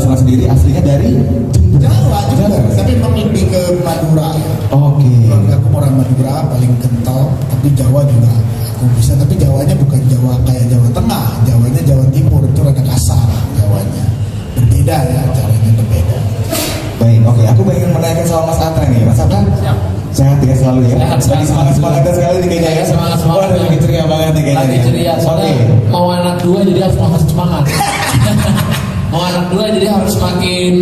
Mas sendiri aslinya dari Jawa juga, tapi memang lebih ke Madura ya. Oke. Aku orang Madura paling kental, tapi Jawa juga aku bisa. Tapi Jawanya bukan Jawa kayak Jawa Tengah, Jawanya Jawa Timur itu rada kasar Jawanya. Berbeda ya, caranya berbeda. Baik, oke. Aku ingin menanyakan soal Mas Atra nih, Mas Atra. Siap. Sehat ya selalu ya. Semangat sekali nih kayaknya ya. Semangat. Wah, lagi ceria banget nih kayaknya. Lagi ceria. Soalnya mau anak 2 jadi harus semangat. Mau anak 2 jadi harus makin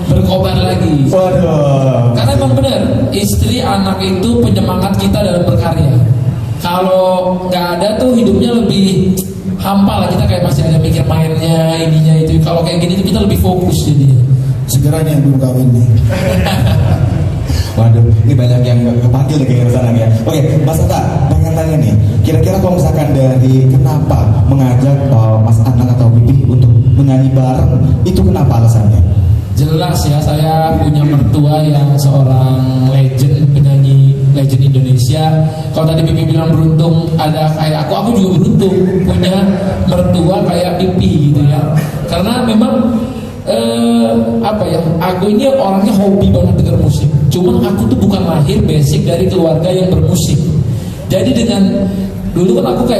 berkobar lagi. Waduh. Karena emang benar, istri anak itu penyemangat kita dalam berkarya. Kalau nggak ada tuh hidupnya lebih hampa lah, kita kayak masih ada mikir mainnya, ininya itu. Kalau kayak gini tuh kita lebih fokus jadi. Segera nih yang belum kawin nih. Waduh, ini banyak yang kepanggil deh kayaknya sekarang ya. Oke, Mas Ata, pengen tanya nih. Kira-kira kalau misalkan dari kenapa mengajak Mas Anang atau Bibi untuk menyanyi bareng, itu kenapa alasannya? Jelas ya, saya punya mertua yang seorang penyanyi legend Indonesia. Kalau tadi Bibi bilang beruntung ada kayak aku juga beruntung punya mertua kayak Bibi gitu ya. Karena memang aku ini orangnya hobi banget dengar musik. Cuman aku tuh bukan lahir basic dari keluarga yang bermusik. Jadi dengan dulu kan aku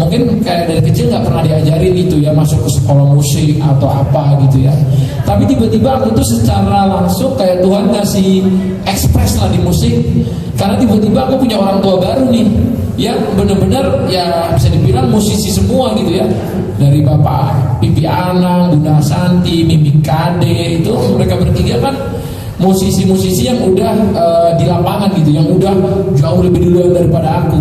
mungkin dari kecil nggak pernah diajarin gitu ya, masuk ke sekolah musik atau apa gitu ya. Tapi tiba-tiba aku tuh secara langsung kayak Tuhan kasih ekspres lah di musik. Karena tiba-tiba aku punya orang tua baru nih, yang benar-benar ya bisa dibilang musisi semua gitu ya. Dari Bapak Pipi Anang, Bunda Santi, Mimi Kade, itu mereka bertiga kan musisi-musisi yang udah di lapangan gitu, yang udah jauh lebih duluan daripada aku.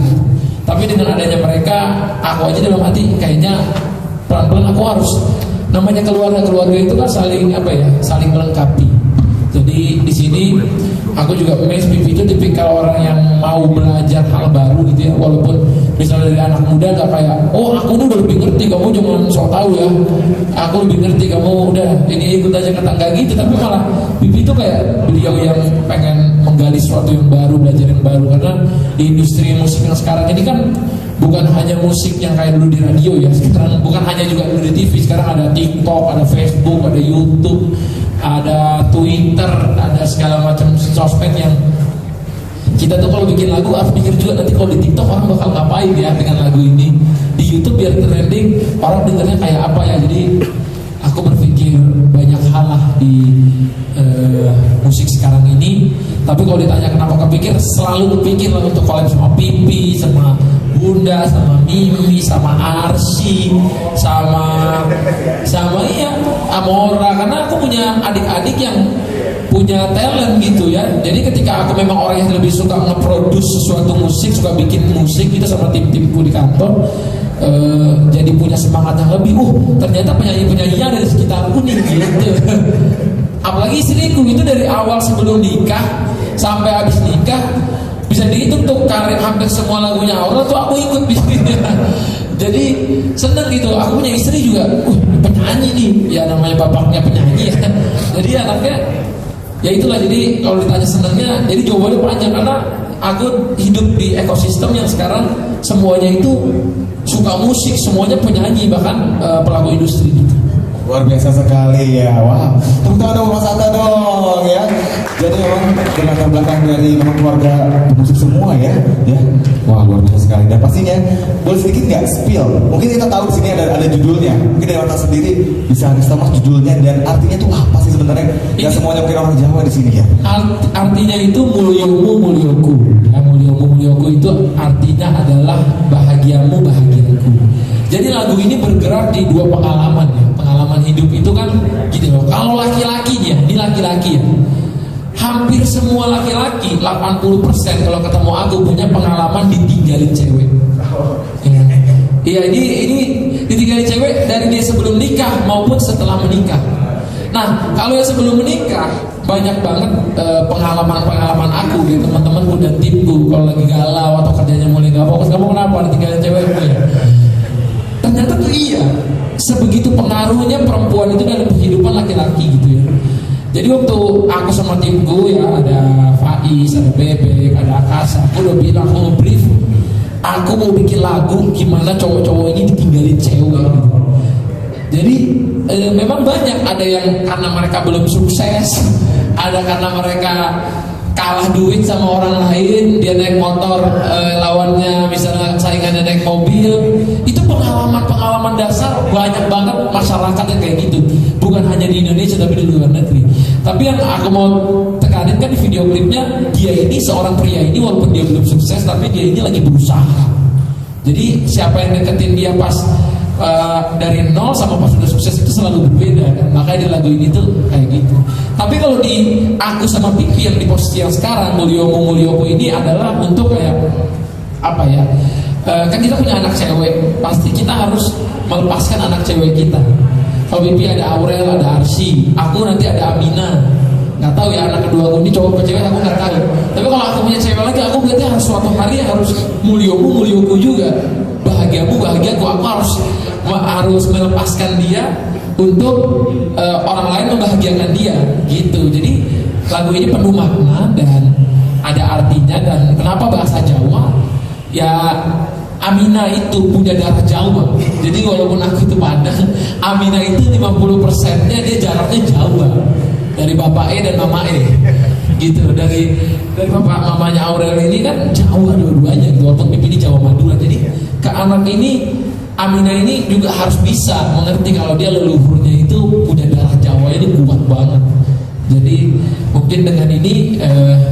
Tapi dengan adanya mereka, aku aja dalam hati kayaknya pelan-pelan aku harus, namanya keluarga itu kan saling melengkapi. Jadi di sini aku juga Bibi itu tipikal orang yang mau belajar hal baru gitu ya, walaupun misalnya dari anak muda gak kayak, aku udah lebih ngerti, kamu jangan sok tahu ya, aku lebih ngerti, kamu udah ini ikut aja kata gitu. Tapi malah Bibi itu kayak beliau yang pengen menggali sesuatu yang baru, belajar yang baru. Karena di industri musik yang sekarang ini kan bukan hanya musik yang kayak dulu di radio ya, sekarang bukan hanya juga dulu di TV, sekarang ada TikTok, ada Facebook, ada YouTube, ada Twitter, ada segala macam sosmed yang kita tuh kalau bikin lagu harus pikir juga nanti kalau di TikTok orang bakal ngapain ya dengan lagu ini, di YouTube biar trending orang dengarnya kayak apa ya. Jadi aku berpikir banyak hal lah di musik sekarang ini. Tapi kalau ditanya kenapa kepikir, selalu kepikir lah untuk collab sama Pipi, sama Bunda, sama Mimi, sama Arsi, sama Amora. Karena aku punya adik-adik yang punya talent gitu ya. Jadi ketika aku memang orang yang lebih suka nge-produce sesuatu musik, suka bikin musik gitu sama tim-timku di kantor, jadi punya semangat yang lebih. Ternyata penyanyi-penyanyinya ada di sekitarku nih gitu. Apalagi istriku itu dari awal sebelum nikah sampai habis nikah bisa dihitung tuh karir hampir semua lagunya Aura tuh aku ikut bisnisnya. Jadi seneng gitu. Aku punya istri juga penyanyi nih, ya namanya bapaknya penyanyi ya. Jadi anaknya ya itulah. Jadi kalau ditanya senengnya, jadi jawabannya panjang karena aku hidup di ekosistem yang sekarang semuanya itu suka musik, semuanya penyanyi, bahkan pelaku industri gitu. Luar biasa sekali ya. Wah, tepuk tangan dong Mas Ata dong ya. Jadi memang latar belakang dari memang keluarga musik semua ya. Wah, luar biasa sekali. Dan pastinya boleh sedikit nggak spill? Mungkin kita tahu di sini ada judulnya. Mungkin dari Mas sendiri bisa ngasih tahu judulnya dan artinya itu apa sih sebenarnya? Nggak semuanya mungkin orang Jawa di sini ya. Artinya itu mulyomu mulyoku. Ya, mulyomu mulyoku itu artinya adalah bahagiamu bahagiaku. Jadi lagu ini bergerak di dua pengalaman ya. Pengalaman hidup itu kan gini loh. Kalau laki-lakinya, ini laki-laki ya, hampir semua laki-laki 80% kalau ketemu aku punya pengalaman ditinggalin cewek. Iya, ini ditinggalin cewek dari dia sebelum nikah maupun setelah menikah. Nah, kalau yang sebelum menikah banyak banget pengalaman-pengalaman aku gitu, teman-temanku dan timku kalau lagi galau atau kerjanya mulai gak fokus, kamu kenapa ditinggalin cewekmu ya? Ternyata tuh iya, sebegitu pengaruhnya perempuan itu dalam kehidupan laki-laki gitu ya. Jadi waktu aku sama timku ya, ada Faiz, ada Bebek, ada Akasa, aku udah bilang, aku brief, aku mau bikin lagu gimana cowok-cowok ini ditinggalin cewek gitu. Jadi memang banyak, ada yang karena mereka belum sukses, ada karena mereka kalah duit sama orang lain, dia naik motor, lawannya misalnya saingannya naik mobil. Itu pengalaman dasar banyak banget masyarakat yang kayak gitu, bukan hanya di Indonesia tapi di luar negeri. Tapi yang aku mau tekanin kan di video klipnya, dia ini seorang pria ini walaupun dia belum sukses tapi dia ini lagi berusaha. Jadi siapa yang deketin dia pas dari nol sama pas sudah sukses itu selalu berbeda kan? Makanya di lagu ini tuh kayak gitu. Tapi kalau di aku sama Pipi yang di posisi yang sekarang, Mulyoku ini adalah untuk kayak apa ya, kan kita punya anak cewek, pasti kita harus melepaskan anak cewek kita. Kalau Pipi ada Aurel, ada Arsy, aku nanti ada Amina. Nggak tahu ya anak kedua aku ini cowok atau cewek, aku nggak tahu. Tapi kalau aku punya cewek lagi, aku berarti harus suatu hari harus Mulyoku juga. Bahagiamu bahagiaku, aku harus melepaskan dia untuk orang lain membahagiakan dia gitu. Jadi lagu ini penuh makna dan ada artinya. Dan kenapa bahasa Jawa? Ya Amina itu punya darah Jawa. Jadi walaupun aku itu Padang, Amina itu 50%-nya dia jaraknya Jawa dari Bapak E dan Mama E gitu. Dari bapak mamanya Aurel ini kan Jawa dua-duanya gitu, walaupun Pipi ini Jawa Madura. Jadi ke anak ini, Amina ini juga harus bisa mengerti kalau dia leluhurnya itu punya darah Jawa, ini kuat banget. Jadi mungkin dengan ini,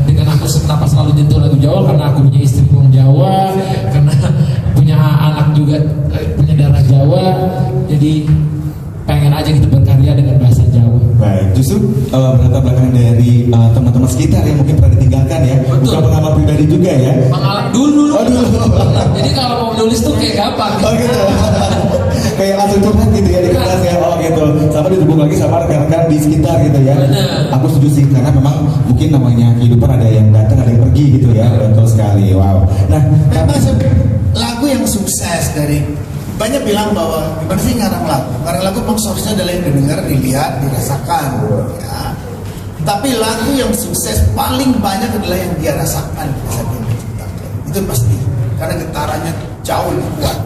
dengan aku kenapa selalu nyentuh lagu Jawa, karena aku punya istri orang Jawa, karena punya anak juga punya darah Jawa. Jadi pengen aja gitu berkarya dengan bahasa Jawa. Baik, justru berlatar belakang dari teman-teman sekitar yang mungkin pernah ditinggalkan ya. Betul. Bukan pengalaman pribadi juga ya. Pengalaman dulu. Oh, dulu. Jadi kalau mau nulis tuh kayak gampang. Oh gitu. Kayak langsung curhat gitu ya di kelas ya. Oh gitu. Sama dihubung lagi sama rekan-rekan di sekitar gitu ya. Benar. Aku setuju sih, karena memang mungkin namanya kehidupan ada yang datang ada yang pergi gitu ya. Betul sekali. Wow. Nah, Memang lagu yang sukses dari banyak bilang bahwa gimana sih ngarang lagu? Ngarang lagu memang seharusnya adalah yang didengar, dilihat, dirasakan, ya. Tapi lagu yang sukses paling banyak adalah yang dia rasakan saat dia menciptakan. Itu pasti, karena getarannya jauh lebih kuat.